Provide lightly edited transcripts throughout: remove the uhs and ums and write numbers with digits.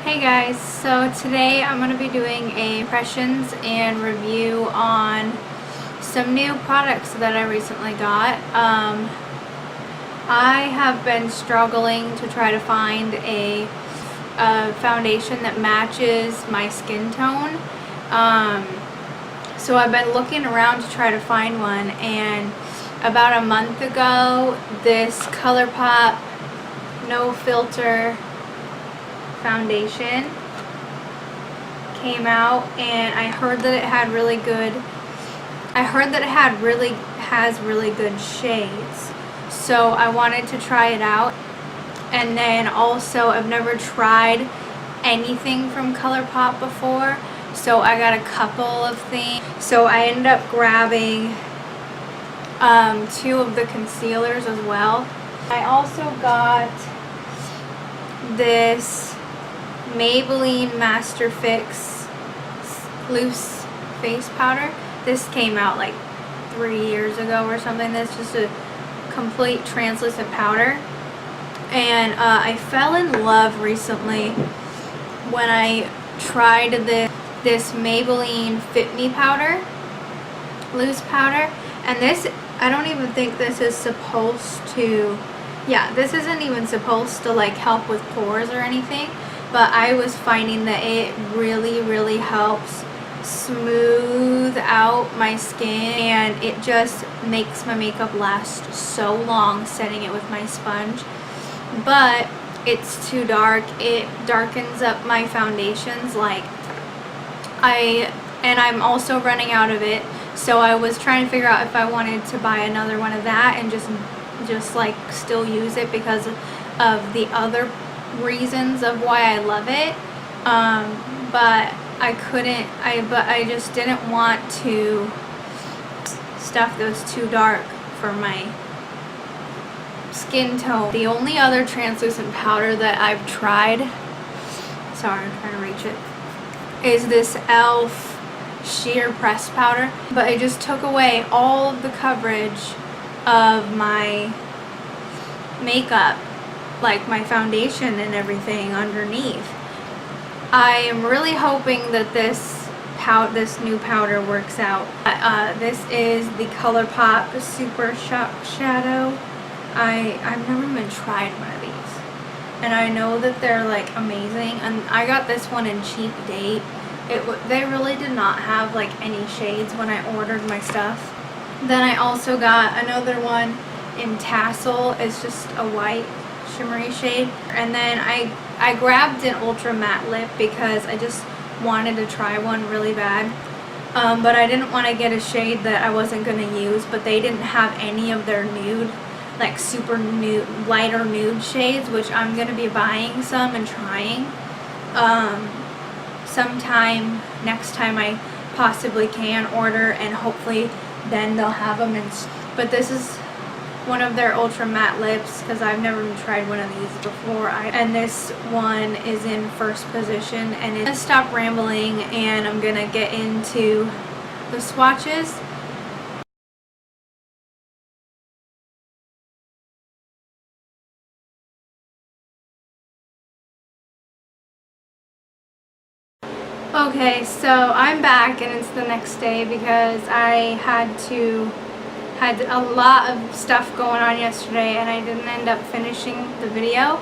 Hey guys, so today I'm going to be doing a impressions and review on some new products that I recently got. I have been struggling to try to find a foundation that matches my skin tone. So I've been looking around to try to find one, and about a month ago this Colourpop No Filter foundation came out, and I heard that it had really good has really good shades, so I wanted to try it out. And then also I've never tried anything from Colourpop before, so I got a couple of things. So I ended up grabbing two of the concealers as well. I also got this Maybelline Master Fix loose face powder. This came out like 3 years ago or something. That's just a complete translucent powder, and I fell in love recently when I tried this Maybelline Fit Me powder, loose powder. And this, I don't even think this is supposed to, this isn't even supposed to like help with pores or anything, but I was finding that it really helps smooth out my skin, and it just makes my makeup last so long setting it with my sponge. But it's too dark. It darkens up my foundations and I'm also running out of it, so I was trying to figure out if I wanted to buy another one of that and just like still use it because of the other reasons of why I love it. But I couldn't, I just didn't want to stuff that was too dark for my skin tone. The only other translucent powder that I've tried, sorry, I'm trying to reach it, is this e.l.f. sheer press powder, but it just took away all of the coverage of my makeup, like my foundation and everything underneath. I am really hoping that this new powder works out. This is the Colourpop Super Shadow. I've never even tried one of these, and I know that they're like amazing, and I got this one in cheap date. They really did not have like any shades when I ordered my stuff. Then I also got another one in Tassel. It's just a white shimmery shade. And then I grabbed an ultra matte lip because I just wanted to try one really bad. But I didn't want to get a shade that I wasn't going to use, but they didn't have any of their nude, like super nude, lighter nude shades, which I'm going to be buying some and trying sometime next time I possibly can order, and hopefully then they'll have them but this is one of their ultra matte lips because I've never tried one of these before. And this one is in first position. And I'm gonna stop rambling and I'm gonna get into the swatches. Okay, so I'm back and it's the next day because I had a lot of stuff going on yesterday and I didn't end up finishing the video.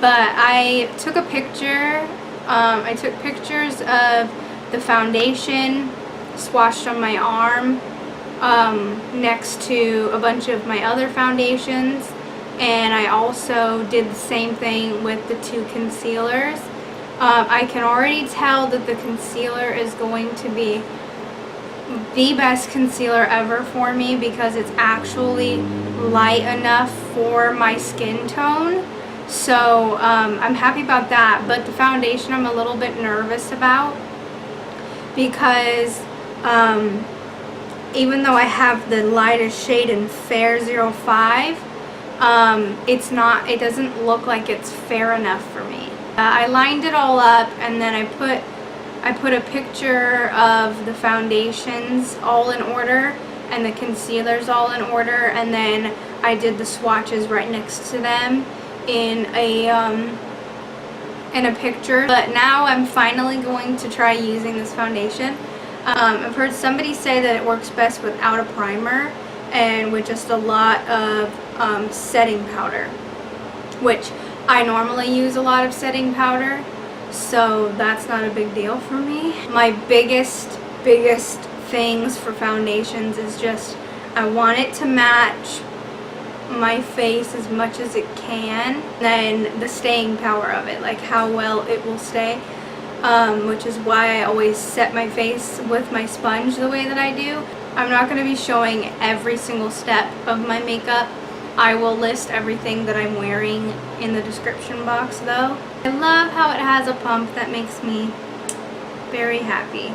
But I took a picture, I took pictures of the foundation swatched on my arm next to a bunch of my other foundations, and I also did the same thing with the two concealers. I can already tell that the concealer is going to be the best concealer ever for me because it's actually light enough for my skin tone. So I'm happy about that. But the foundation I'm a little bit nervous about because even though I have the lightest shade in Fair 05, it doesn't look like it's fair enough for me. I lined it all up, and then I put a picture of the foundations all in order and the concealers all in order, and then I did the swatches right next to them in a in a picture, but now I'm finally going to try using this foundation. I've heard somebody say that it works best without a primer and with just a lot of setting powder, which I normally use a lot of setting powder, so that's not a big deal for me. My biggest things for foundations is just I want it to match my face as much as it can, then the staying power of it, like how well it will stay, which is why I always set my face with my sponge the way that I do. I'm not going to be showing every single step of my makeup. I will list everything that I'm wearing in the description box though. I love how it has a pump. That makes me very happy.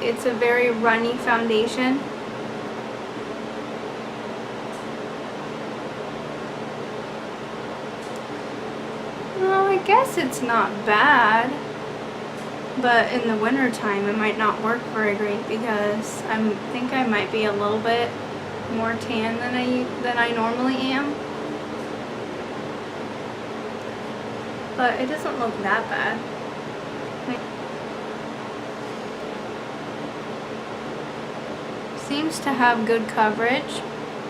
It's a very runny foundation. Well, I guess it's not bad, but in the winter time it might not work very great because I think I might be a little bit more tan than I normally am. But it doesn't look that bad. Seems to have good coverage.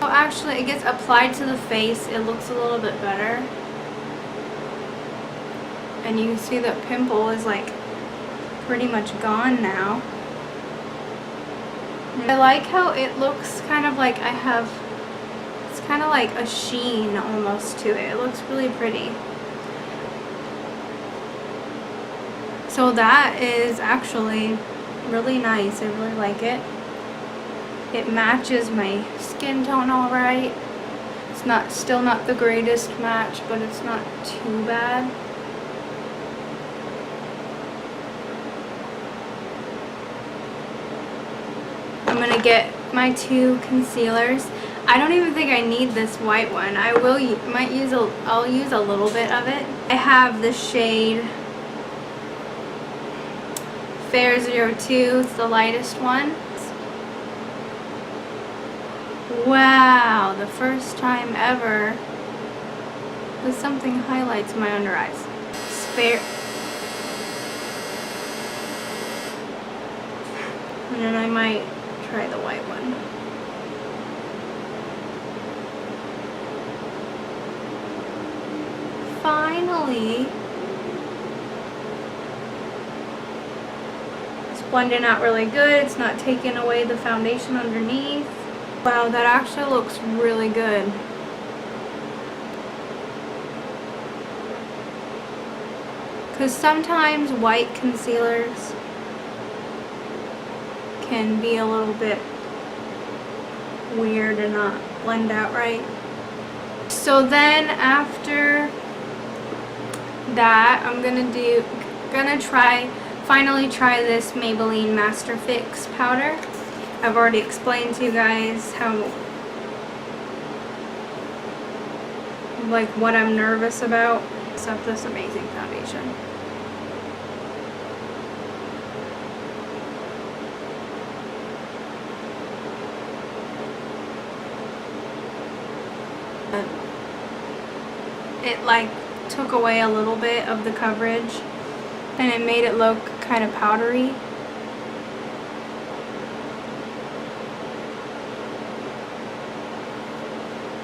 Oh, actually, it gets applied to the face. It looks a little bit better. And you can see the pimple is like pretty much gone now. I like how it looks kind of like it's kind of like a sheen almost to it. It looks really pretty. So that is actually really nice. I really like it. It matches my skin tone all right. It's still not the greatest match, but it's not too bad. I'm gonna get my two concealers. I don't even think I need this white one. I'll use a little bit of it. I have the shade Fair 02. It's the lightest one. Wow, the first time ever that something highlights my under eyes. It's fair. And then I might try the white one. Finally, it's blending out really good. It's not taking away the foundation underneath. Wow, that actually looks really good. Because sometimes white concealers can be a little bit weird and not blend out right. So then after that, I'm finally try this Maybelline Master Fix powder. I've already explained to you guys what I'm nervous about. Except this amazing foundation. It took away a little bit of the coverage and it made it look kind of powdery.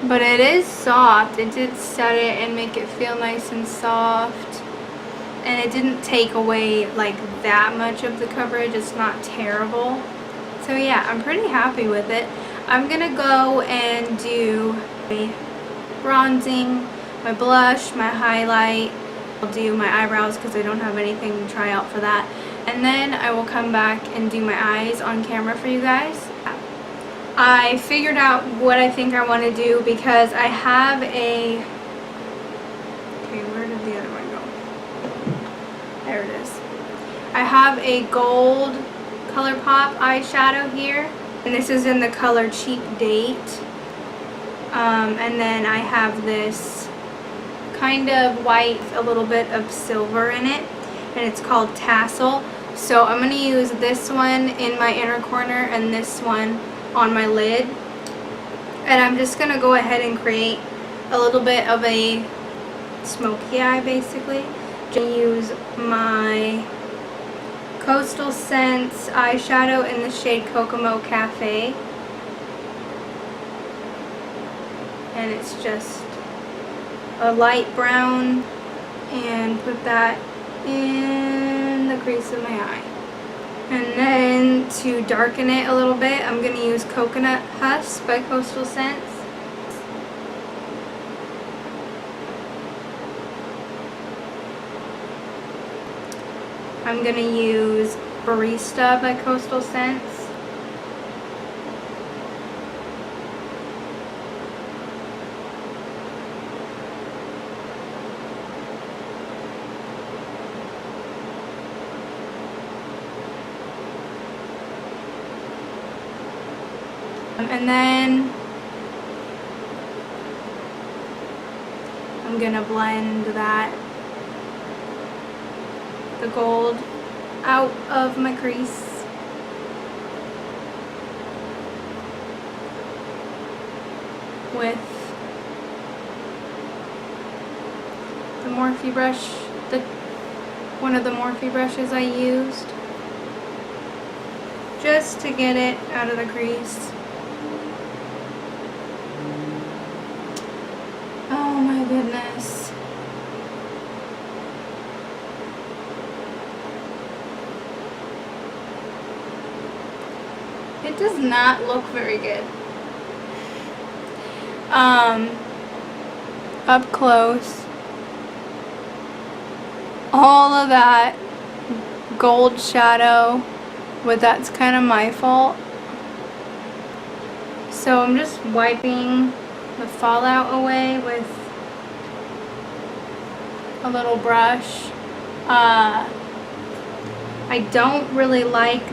But it is soft. It did set it and make it feel nice and soft. And it didn't take away that much of the coverage. It's not terrible. So yeah, I'm pretty happy with it. I'm gonna go and do my bronzing, my blush, my highlight. I'll do my eyebrows because I don't have anything to try out for that. And then I will come back and do my eyes on camera for you guys. I figured out what I think I want to do because I have a... Okay, where did the other one go? There it is. I have a gold Colourpop eyeshadow here. And this is in the color Cheap Date. And then I have this kind of white, a little bit of silver in it. And it's called Tassel. So I'm going to use this one in my inner corner and this one on my lid, and I'm just gonna go ahead and create a little bit of a smoky eye basically. Just use my Coastal Scents eyeshadow in the shade Kokomo Cafe. And it's just a light brown, and put that in the crease of my eye. And then to darken it a little bit, I'm going to use Coconut Husk by Coastal Scents. I'm going to use Barista by Coastal Scents. And then I'm gonna blend the gold out of my crease. With the Morphe brush, one of the Morphe brushes I used, just to get it out of the crease. Oh my goodness. It does not look very good. Up close, all of that gold shadow, but that's kind of my fault. So I'm just wiping the fallout away with a little brush. I don't really like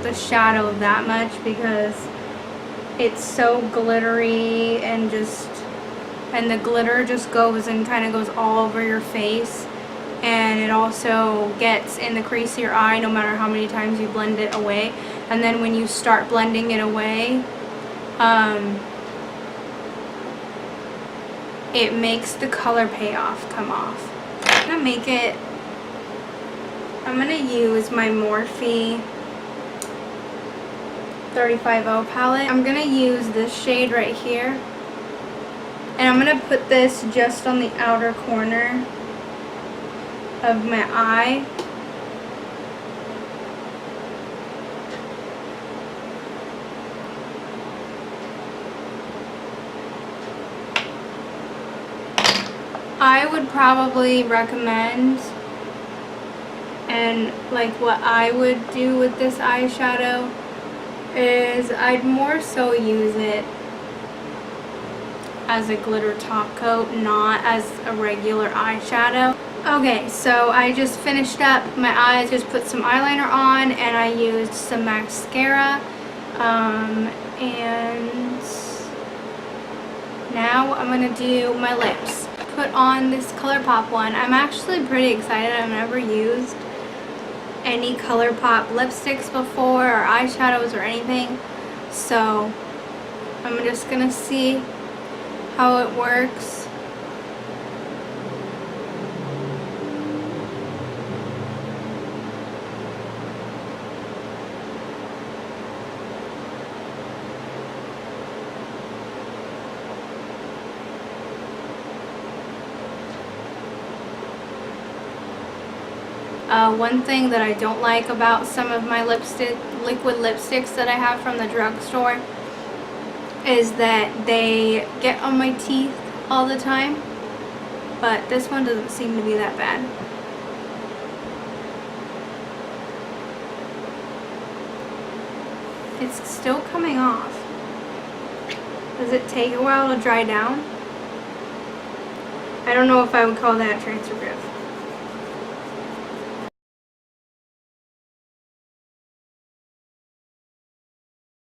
the shadow that much because it's so glittery, and the glitter just goes and kind of goes all over your face, and it also gets in the crease of your eye no matter how many times you blend it away. And then when you start blending it away, it makes the color payoff come off. I'm gonna use my Morphe 350 palette. I'm gonna use this shade right here, and I'm gonna put this just on the outer corner of my eye. I would probably recommend, and like what I would do with this eyeshadow, is I'd more so use it as a glitter top coat, not as a regular eyeshadow. Okay, so I just finished up my eyes, just put some eyeliner on, and I used some mascara, and now I'm gonna do my lips. Put on this Colourpop one. I'm actually pretty excited. I've never used any Colourpop lipsticks before, or eyeshadows or anything, so I'm just gonna see how it works. One thing that I don't like about some of my liquid lipsticks that I have from the drugstore is that they get on my teeth all the time, but this one doesn't seem to be that bad. It's still coming off. Does it take a while to dry down? I don't know if I would call that transfer proof.